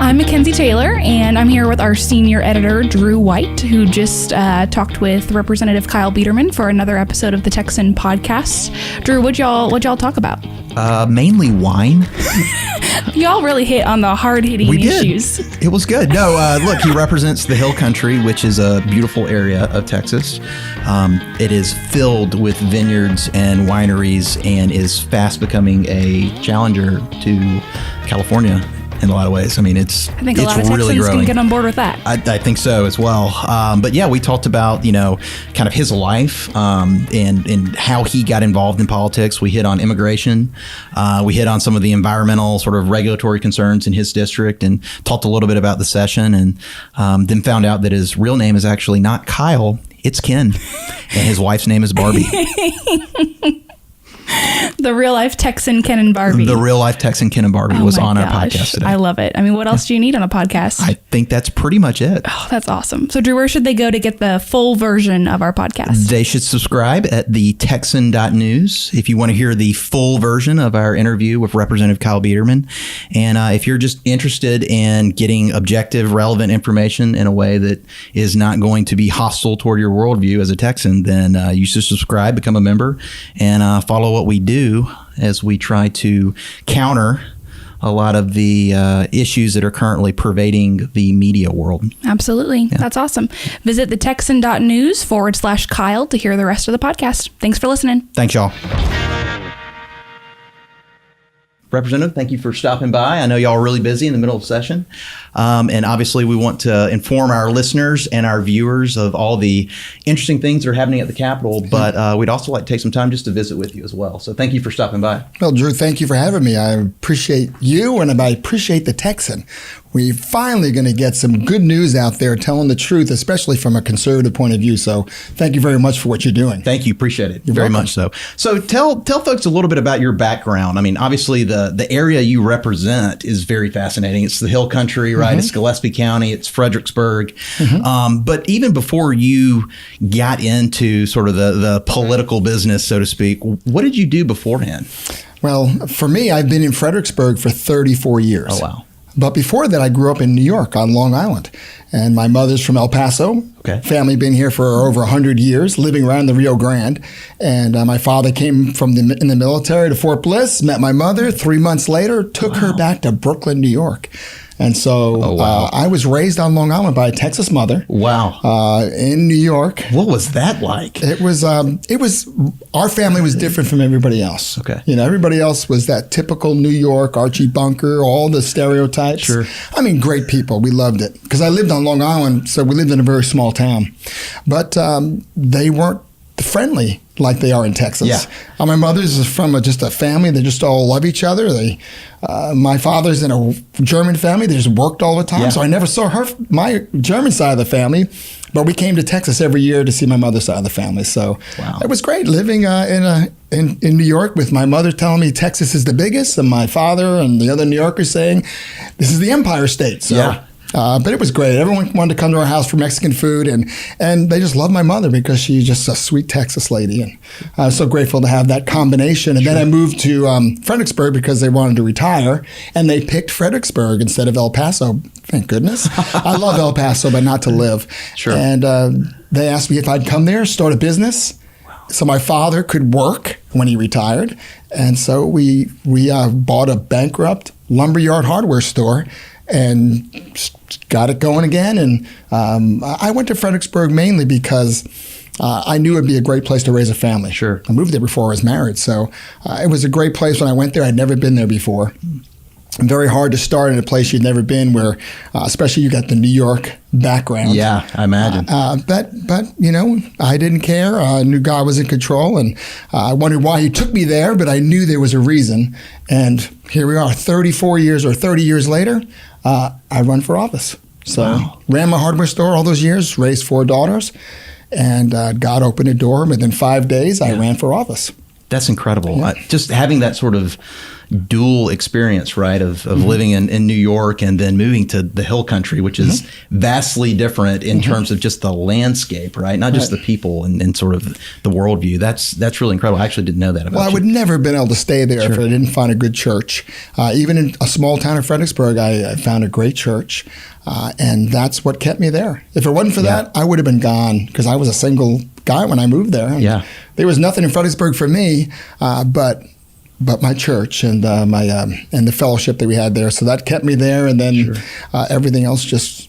I'm Mackenzie Taylor, and I'm here with our senior editor, Drew White, who just talked with Representative Kyle Biedermann for another episode of the Texan podcast. Drew, what'd y'all talk about? Mainly wine. Y'all really hit on the hard-hitting issues. It was good. No, look, he represents the Hill Country, which is a beautiful area of Texas. It is filled with vineyards and wineries and is fast becoming a challenger to California in a lot of ways. I mean, I think a lot of really Texans growing. can get on board with that. I think so as well. But yeah, we talked about, kind of his life and how he got involved in politics. We hit on immigration. We hit on some of the environmental sort of regulatory concerns in his district and talked a little bit about the session, and then found out that his real name is actually not Kyle, it's Ken. And his wife's name is Barbie. The real-life Texan Ken and Barbie. The real-life Texan Ken and Barbie was on our podcast today. I love it. I mean, what else do you need on a podcast? I think that's pretty much it. Oh, that's awesome. So, Drew, where should they go to get the full version of our podcast? They should subscribe at the Texan.news if you want to hear the full version of our interview with Representative Kyle Biedermann. And if you're just interested in getting objective, relevant information in a way that is not going to be hostile toward your worldview as a Texan, then you should subscribe, become a member, and follow what we do as we try to counter a lot of the issues that are currently pervading the media world. Absolutely. Yeah. That's awesome. Visit thetexan.news/Kyle to hear the rest of the podcast. Thanks for listening. Thanks, y'all. Representative, thank you for stopping by. I know y'all are really busy in the middle of session. And obviously we want to inform our listeners and our viewers of all the interesting things that are happening at the Capitol, but we'd also like to take some time just to visit with you as well. So thank you for stopping by. Well, Drew, thank you for having me. I appreciate you and I appreciate the Texan. We're finally going to get some good news out there telling the truth, especially from a conservative point of view. So thank you very much for what you're doing. Thank you. Appreciate it. You're very welcome. much so. So tell folks a little bit about your background. I mean, obviously the area you represent is very fascinating. It's the Hill Country, right? It's Gillespie County. It's Fredericksburg. But even before you got into sort of the political business, so to speak, what did you do beforehand? Well, for me, I've been in Fredericksburg for 34 years. Oh, wow. But before that, I grew up in New York on Long Island. And my mother's from El Paso. Okay. Family been here for over 100 years, living around the Rio Grande. And my father came from in the military to Fort Bliss, met my mother. 3 months later, took her back to Brooklyn, New York. And so I was raised on Long Island by a Texas mother. Wow. In New York. What was that like? It was our family was different from everybody else. Okay. Everybody else was that typical New York, Archie Bunker, all the stereotypes. Sure. I mean, great people. We loved it. Because I lived on Long Island, so we lived in a very small town. But they weren't friendly like they are in Texas. Yeah. My mother's from just a family that just all love each other. My father's in a German family. They just worked all the time. Yeah. So I never saw my German side of the family. But we came to Texas every year to see my mother's side of the family. So it was great living in New York with my mother telling me Texas is the biggest, and my father and the other New Yorkers saying this is the Empire State. So. Yeah. But it was great. Everyone wanted to come to our house for Mexican food, and they just loved my mother because she's just a sweet Texas lady. And I was so grateful to have that combination. And then I moved to Fredericksburg because they wanted to retire, and they picked Fredericksburg instead of El Paso. Thank goodness. I love El Paso, but not to live. Sure. And they asked me if I'd come there, start a business. So my father could work when he retired. And so we bought a bankrupt lumberyard hardware store and got it going again. And I went to Fredericksburg mainly because I knew it'd be a great place to raise a family. Sure. I moved there before I was married. So it was a great place when I went there. I'd never been there before. Very hard to start in a place you'd never been where, especially you got the New York background. Yeah, I imagine. But I didn't care. I knew God was in control, and I wondered why he took me there, but I knew there was a reason. And here we are, 30 years later, I run for office. So ran my hardware store all those years, raised 4 daughters, and God opened a door. Within 5 days, I ran for office. That's incredible. Yeah. Just having that sort of dual experience, right, of living in New York and then moving to the hill country, which is vastly different in terms of just the landscape, right? Not just the people and sort of the worldview. That's really incredible. I actually didn't know that about you. Well, I would never have been able to stay there if I didn't find a good church. Even in a small town of Fredericksburg, I found a great church, and that's what kept me there. If it wasn't for that, I would have been gone, because I was a single guy when I moved there. And there was nothing in Fredericksburg for me, but my church and and the fellowship that we had there. So that kept me there, and then everything else just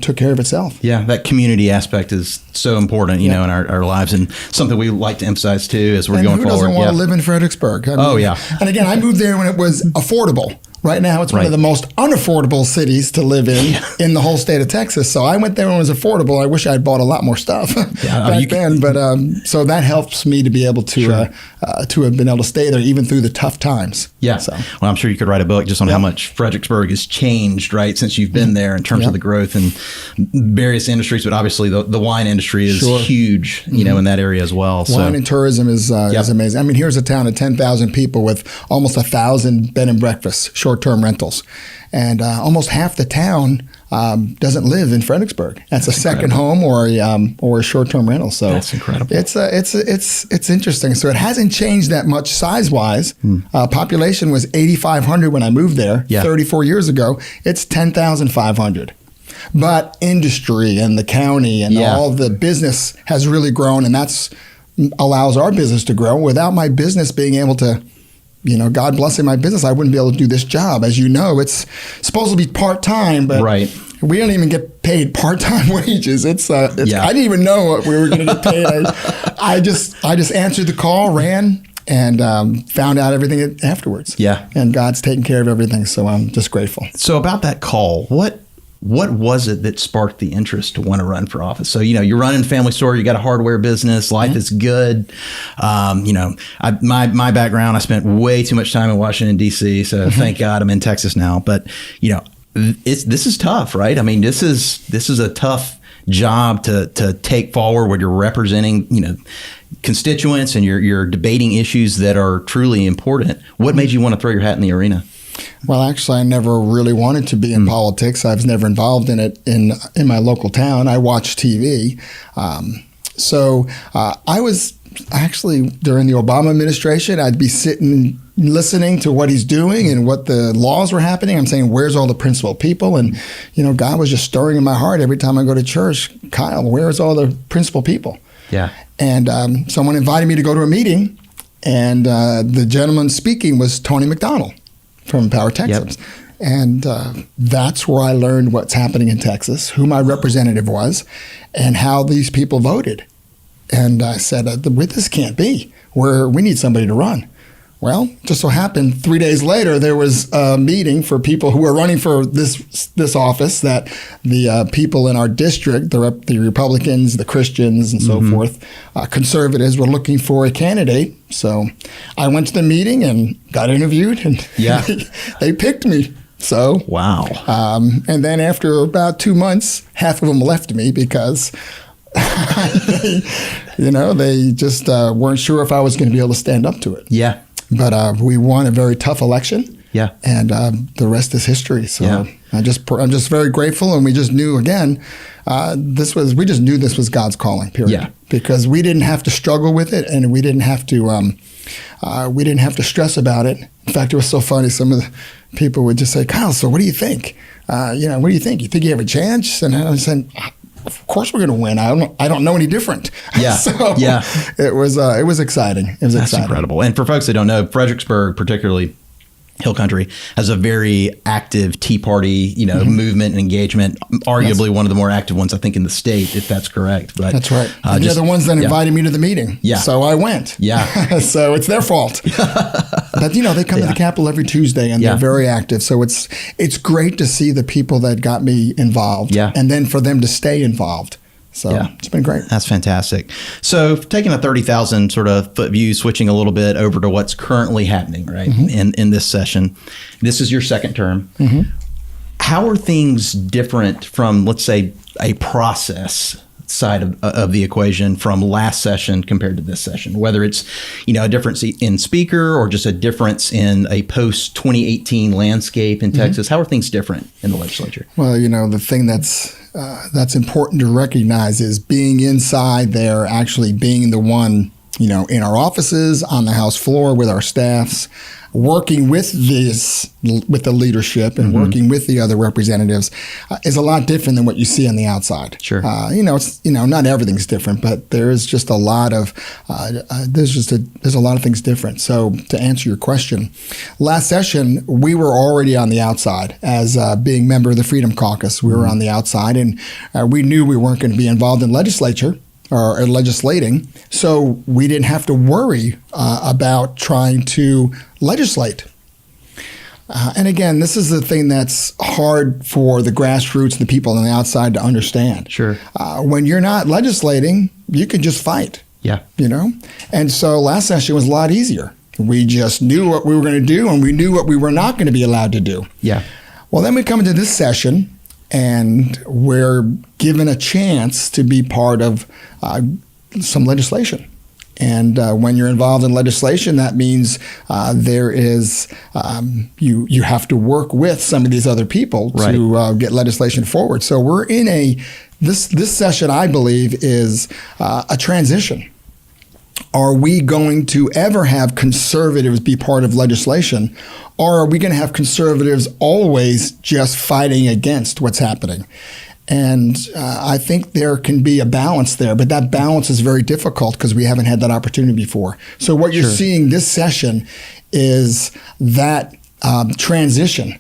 took care of itself. Yeah, that community aspect is so important, in our lives, and something we like to emphasize too as we're going forward. Who doesn't want to live in Fredericksburg? I mean, and again, I moved there when it was affordable. Right now, it's one of the most unaffordable cities to live in the whole state of Texas. So I went there when it was affordable. I wish I had bought a lot more stuff back then. But so that helps me to be able to have been able to stay there even through the tough times. Yeah. So. Well, I'm sure you could write a book just on how much Fredericksburg has changed, right, since you've been there in terms of the growth in various industries. But obviously, the wine industry is huge, in that area as well. Wine and tourism is amazing. I mean, here's a town of 10,000 people with almost 1,000 bed and breakfasts, short-term rentals, and almost half the town doesn't live in Fredericksburg. That's a second home or a short-term rental. So that's incredible. It's interesting. So it hasn't changed that much size-wise. Population was 8,500 when I moved there 34 years ago. It's 10,500. But industry and the county and all the business has really grown, and that's allows our business to grow. Without my business being able to, God blessing my business, I wouldn't be able to do this job. As you know, it's supposed to be part-time, but we don't even get paid part-time wages. I didn't even know what we were going to get paid. I just answered the call, ran, and found out everything afterwards. Yeah. And God's taken care of everything, so I'm just grateful. So about that call, what was it that sparked the interest to want to run for office? So, you're running a family store, you got a hardware business, life is good. My background, I spent way too much time in Washington, D.C., so thank God I'm in Texas now. But, this is tough, right? I mean, this is a tough job to take forward where you're representing, constituents and you're debating issues that are truly important. What made you want to throw your hat in the arena? Well, actually, I never really wanted to be in politics. I was never involved in it in my local town. I watched TV. So I was actually, during the Obama administration, I'd be sitting listening to what he's doing and what the laws were happening. I'm saying, where's all the principal people? And, God was just stirring in my heart every time I go to church. Kyle, where's all the principal people? Yeah. And someone invited me to go to a meeting, and the gentleman speaking was Tony McDonald from Power Texans. And that's where I learned what's happening in Texas, who my representative was, and how these people voted. And I said, this can't be. We need somebody to run. Well, just so happened 3 days later, there was a meeting for people who were running for this office, that the people in our district, the Republicans, the Christians, and so forth, conservatives, were looking for a candidate. So I went to the meeting and got interviewed, and they picked me. So wow. And then after about 2 months, half of them left me because they just weren't sure if I was going to be able to stand up to it. Yeah. But we won a very tough election. Yeah. And the rest is history. So I'm just very grateful, and we just knew again, we just knew this was God's calling. Period. Yeah. Because we didn't have to struggle with it, and we didn't have to stress about it. In fact, it was so funny. Some of the people would just say, "Kyle, so what do you think? What do you think? You think you have a chance?" And I said, of course we're going to win. I don't know any different. Yeah. It was exciting. That's incredible. And for folks that don't know, Fredericksburg, particularly Hill Country, has a very active Tea Party, movement and engagement. Arguably one of the more active ones, I think, in the state, if that's correct. But that's right. They're the ones that invited me to the meeting. Yeah. So I went. Yeah. So it's their fault. But they come to the Capitol every Tuesday, and they're very active. So it's great to see the people that got me involved, and then for them to stay involved. So it's been great. That's fantastic. So taking a 30,000 sort of foot view, switching a little bit over to what's currently happening, right, in this session. This is your second term. How are things different from, let's say, a process side of the equation from last session compared to this session, whether it's, a difference in speaker or just a difference in a post-2018 landscape in Texas? How are things different in the legislature? Well, the thing that's important to recognize is being inside there, actually being the one, in our offices, on the House floor with our staffs, working with the leadership and working with the other representatives is a lot different than what you see on the outside. Sure. Not everything's different, but there is just a lot of there's a lot of things different. So to answer your question, last session we were already on the outside as being member of the Freedom Caucus. We were on the outside, and we knew we weren't going to be involved in legislature or legislating, so we didn't have to worry about trying to legislate. And again, this is the thing that's hard for the grassroots, the people on the outside to understand. Sure. When you're not legislating, you can just fight. Yeah. And so last session was a lot easier. We just knew what we were going to do, and we knew what we were not going to be allowed to do. Yeah. Well, then we come into this session, and we're given a chance to be part of some legislation. And when you're involved in legislation, that means there is you have to work with some of these other people to get legislation forward. So we're in this session, I believe, is a transition. Are we going to ever have conservatives be part of legislation, or are we going to have conservatives always just fighting against what's happening? And I think there can be a balance there, but that balance is very difficult because we haven't had that opportunity before. So what you're seeing this session is that transition.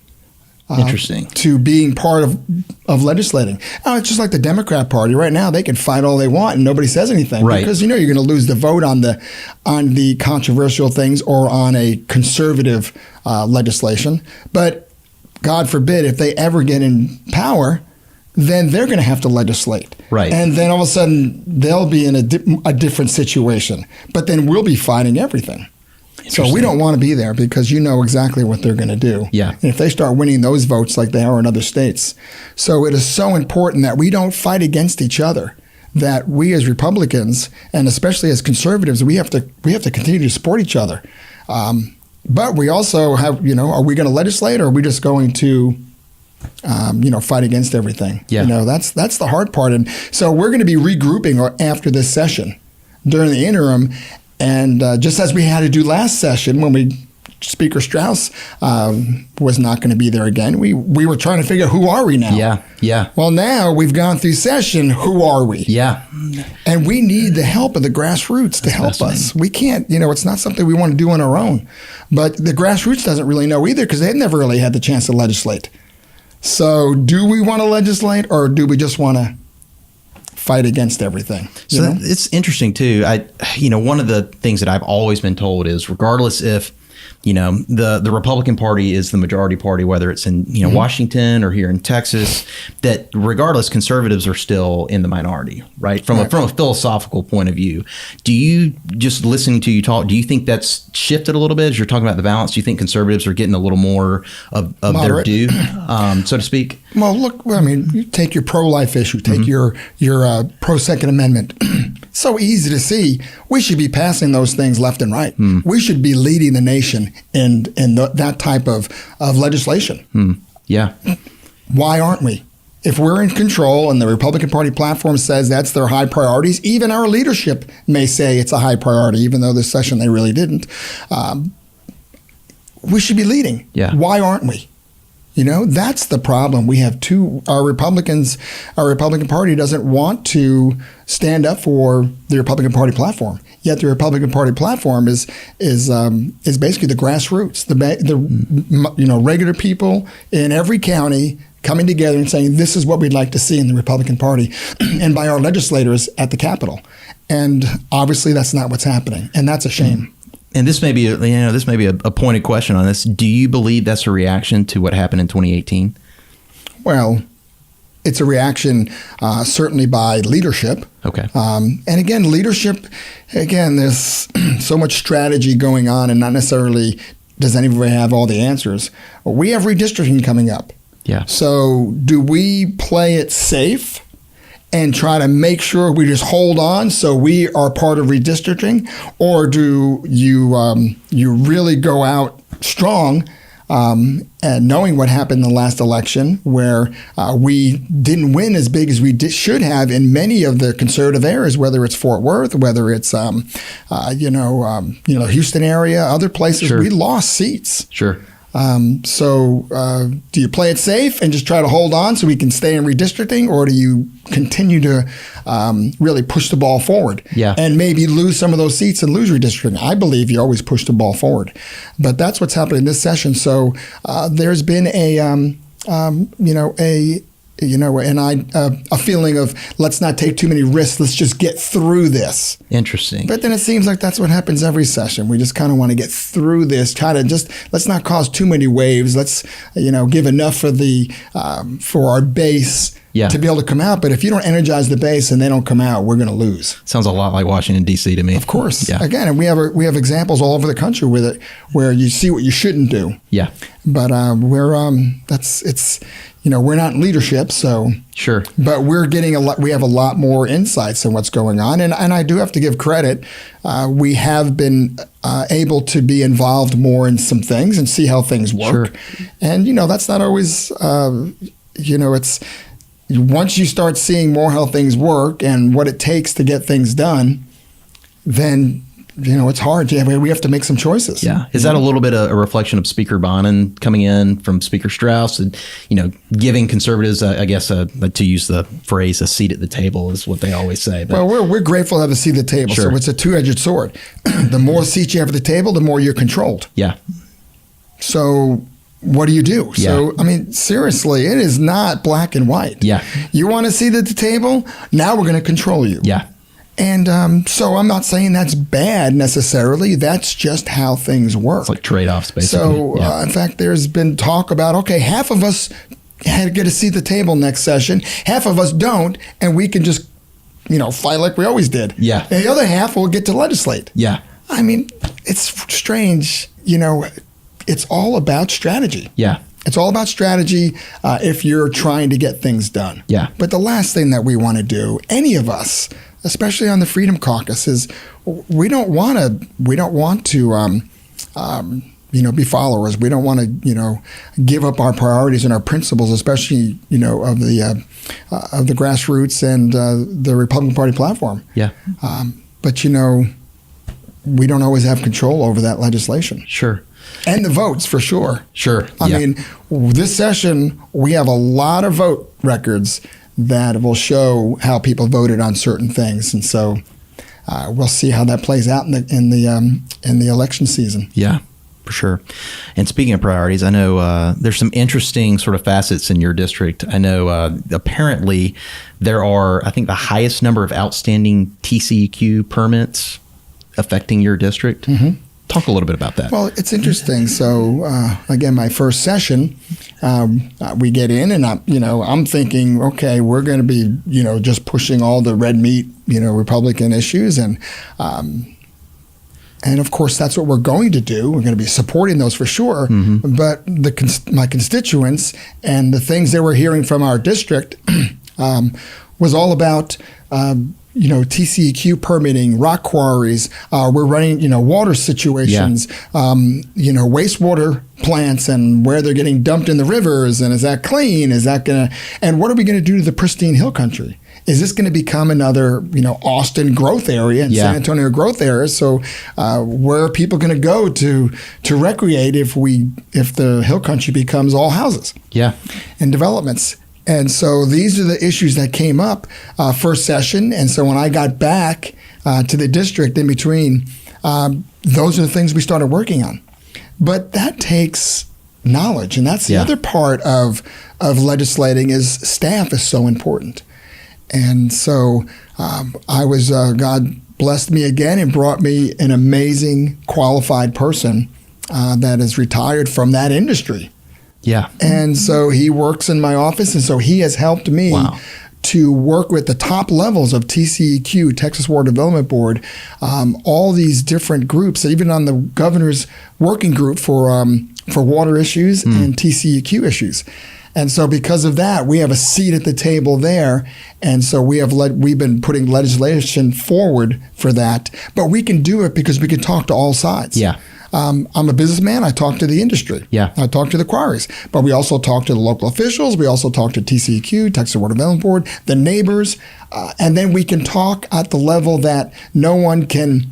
Interesting. To being part of legislating. It's just like the Democrat Party. Right now, they can fight all they want and nobody says anything. Right. Because you're going to lose the vote on the controversial things or on a conservative legislation. But God forbid, if they ever get in power, then they're going to have to legislate. Right. And then all of a sudden, they'll be in a different situation. But then we'll be fighting everything. So we don't want to be there because you know exactly what they're going to do. Yeah. And if they start winning those votes like they are in other states. So it is so important that we don't fight against each other, that we as Republicans and especially as conservatives, we have to continue to support each other. But we also have, are we going to legislate or are we just going to fight against everything? Yeah. That's the hard part. And so we're going to be regrouping after this session during the interim. And just as we had to do last session when Speaker Strauss was not going to be there again, we were trying to figure out who are we now? Yeah. Well, now we've gone through session, who are we? Yeah. And we need the help of the grassroots to help us. We can't, it's not something we want to do on our own. But the grassroots doesn't really know either because they've never really had the chance to legislate. So do we want to legislate or do we just want to fight against everything? So it's interesting too. One of the things that I've always been told is regardless if, the Republican Party is the majority party, whether it's in, Washington or here in Texas, that regardless, conservatives are still in the minority, right? From a philosophical point of view. Do you, just listening to you talk, do you think that's shifted a little bit as you're talking about the balance? Do you think conservatives are getting a little more of their due, so to speak? Well, look, you take your pro-life issue, take your pro-Second Amendment. So easy to see. We should be passing those things left and right. We should be leading the nation in that type of legislation. Yeah. Why aren't we? If we're in control and the Republican Party platform says that's their high priorities, even our leadership may say it's a high priority, even though this session they really didn't. We should be leading. Yeah. Why aren't we? That's the problem. We have our Republican Party doesn't want to stand up for the Republican Party platform. Yet the Republican Party platform is basically the grassroots, the regular people in every county coming together and saying, this is what we'd like to see in the Republican Party and by our legislators at the Capitol. And obviously that's not what's happening. And that's a shame. And this may be a pointed question on this. Do you believe that's a reaction to what happened in 2018? Well, it's a reaction certainly by leadership. Okay. And again, leadership, there's so much strategy going on and not necessarily does anybody have all the answers. We have redistricting coming up. Yeah. So do we play it safe and try to make sure we just hold on so we are part of redistricting, or do you really go out strong, and knowing what happened in the last election, where we didn't win as big as we should have in many of the conservative areas, whether it's Fort Worth, whether it's Houston area, other places, Sure. we lost seats. Sure. So do you play it safe and just try to hold on so we can stay in redistricting, or do you continue to really push the ball forward and maybe lose some of those seats and lose redistricting? I believe you always push the ball forward, but that's what's happening this session. So there's been a feeling of, let's not take too many risks. Let's just get through this. Interesting. But then it seems like that's what happens every session. We just kind of want to get through this. Let's not cause too many waves. Let's, give enough for our base to be able to come out. But if you don't energize the base and they don't come out, we're going to lose. Sounds a lot like Washington, D.C. to me. Of course. Yeah. Again, and we have examples all over the country with it, where you see what you shouldn't do. Yeah. But we're not in leadership, so sure. But we're getting we have a lot more insights on what's going on, and I do have to give credit. We have been able to be involved more in some things and see how things work. Sure. And that's not always. It's once you start seeing more how things work and what it takes to get things done, then. It's hard. We have to make some choices. Yeah. Is that a little bit a reflection of Speaker Bonin coming in from Speaker Strauss and, giving conservatives, I guess, to use the phrase, a seat at the table is what they always say. But, well, we're grateful to have a seat at the table. Sure. So it's a two-edged sword. The more seats you have at the table, the more you're controlled. Yeah. So what do you do? Yeah. So, seriously, it is not black and white. Yeah. You want a seat at the table? Now we're going to control you. Yeah. And so I'm not saying that's bad necessarily. That's just how things work. It's like trade-offs, basically. So, in fact, there's been talk about, okay, half of us had to get a seat at the table next session. Half of us don't, and we can just, fight like we always did. Yeah. And the other half will get to legislate. Yeah. It's strange. It's all about strategy. Yeah. It's all about strategy if you're trying to get things done. Yeah. But the last thing that we want to do, any of us, especially on the Freedom Caucus, is we don't want to be followers. We don't want to give up our priorities and our principles, especially of the grassroots and the Republican Party platform. Yeah. But we don't always have control over that legislation. Sure. And the votes, for sure. Sure. This session, we have a lot of vote records that will show how people voted on certain things, and so we'll see how that plays out in the election season. Yeah, for sure. And speaking of priorities, I know there's some interesting sort of facets in your district. I know apparently there are, I think, the highest number of outstanding TCEQ permits affecting your district. Mm-hmm. Talk a little bit about that. Well, it's interesting. So, again, my first session, we get in, and I'm thinking, okay, we're going to be, just pushing all the red meat, Republican issues, and of course that's what we're going to do. We're going to be supporting those for sure. Mm-hmm. But my constituents and the things they were hearing from our district was all about. TCEQ permitting, rock quarries. We're running, water situations, wastewater plants, and where they're getting dumped in the rivers. And is that clean? And what are we going to do to the pristine hill country? Is this going to become another, Austin growth area and San Antonio growth area? So where are people going to go to recreate if the hill country becomes all houses? Yeah. And developments. And so these are the issues that came up first session. And so when I got back to the district in between, those are the things we started working on. But that takes knowledge. And that's the other part of legislating is staff is so important. And so God blessed me again and brought me an amazing qualified person that is retired from that industry. Yeah. And so he works in my office, and so he has helped me to work with the top levels of TCEQ, Texas Water Development Board, all these different groups, even on the governor's working group for water issues and TCEQ issues. And so because of that, we have a seat at the table there. And so we've been putting legislation forward for that. But we can do it because we can talk to all sides. Yeah. I'm a businessman. I talk to the industry. Yeah. I talk to the quarries. But we also talk to the local officials. We also talk to TCEQ, Texas Water Development Board, the neighbors. And then we can talk at the level that no one can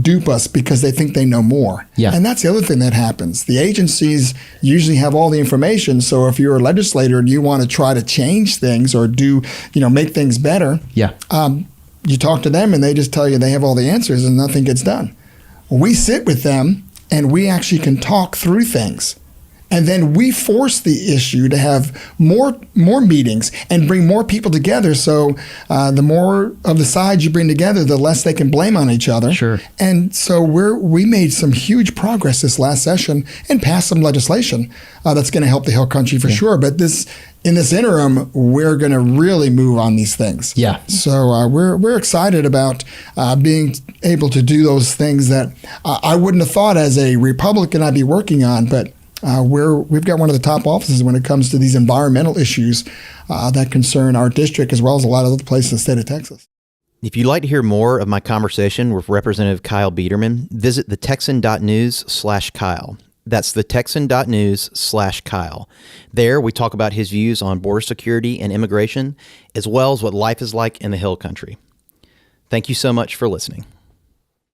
dupe us because they think they know more. Yeah. And that's the other thing that happens. The agencies usually have all the information. So if you're a legislator and you want to try to change things or make things better, you talk to them and they just tell you they have all the answers and nothing gets done. We sit with them and we actually can talk through things. And then we force the issue to have more meetings and bring more people together. So the more of the sides you bring together, the less they can blame on each other. Sure. And so we made some huge progress this last session and passed some legislation that's going to help the Hill Country for sure. But in this interim, we're going to really move on these things. Yeah. So we're excited about being able to do those things that I wouldn't have thought as a Republican I'd be working on, but we've got one of the top offices when it comes to these environmental issues that concern our district as well as a lot of other places in the state of Texas. If you'd like to hear more of my conversation with Representative Kyle Biedermann, visit thetexan.news/Kyle. That's thetexan.news/Kyle. There, we talk about his views on border security and immigration, as well as what life is like in the Hill Country. Thank you so much for listening.